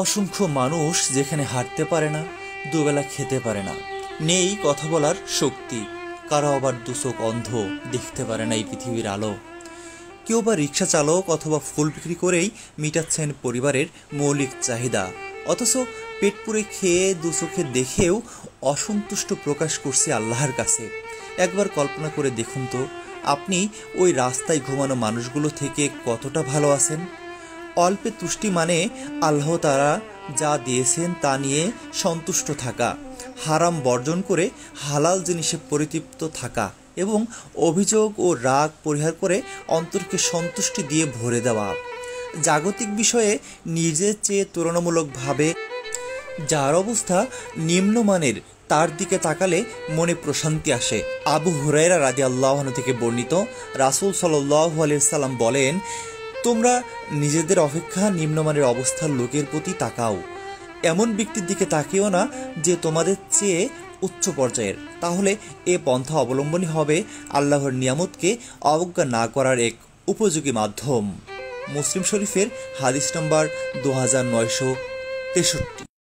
অসংখ্য মানুষ যেখানে হাঁটতে পারে না, দুবেলা খেতে পারে না, নেই কথা বলার শক্তি, কারো আবার দুচোখ অন্ধ, দেখতে পারে না এই পৃথিবীর আলো। কেউ বা রিক্সা চালক অথবা ফুল বিক্রি করেই মিটাচ্ছেন পরিবারের মৌলিক চাহিদা, অথচ পেট পুরে খেয়ে দুচোখে দেখেও অসন্তুষ্ট প্রকাশ করছে আল্লাহর কাছে। একবার কল্পনা করে দেখুন তো, আপনি ওই রাস্তায় ঘুমানো মানুষগুলো থেকে কতটা ভালো আছেন। অল্পে তুষ্টি মানে আল্লাহ তাআলা যা দিয়েছেন তা নিয়ে সন্তুষ্ট থাকা, হারাম বর্জন করে হালাল জিনিসে পরিতৃপ্ত থাকা এবং অভিযোগ ও রাগ পরিহার করে অন্তরকে সন্তুষ্টি দিয়ে ভরে দেওয়া। জাগতিক বিষয়ে নিজের চেয়ে তুলনামূলকভাবে যার অবস্থা নিম্নমানের, তার দিকে তাকালে মনে প্রশান্তি আসে। আবু হুরায়রা রাদিয়াল্লাহু আনহু থেকে বর্ণিত, রাসূল সাল্লাল্লাহু আলাইহি সাল্লাম বলেন, তোমরা নিজেদের অপেক্ষা নিম্নমানের অবস্থার লোকের প্রতি তাকাও, এমন ব্যক্তির দিকে তাকিও না যে তোমাদের চেয়ে উচ্চ পর্যায়ের, তাহলে এ পন্থা অবলম্বনই হবে আল্লাহর নিয়ামতকে অবজ্ঞা না করার এক উপযোগী মাধ্যম। মুসলিম শরীফের হাদিস নম্বর 2963।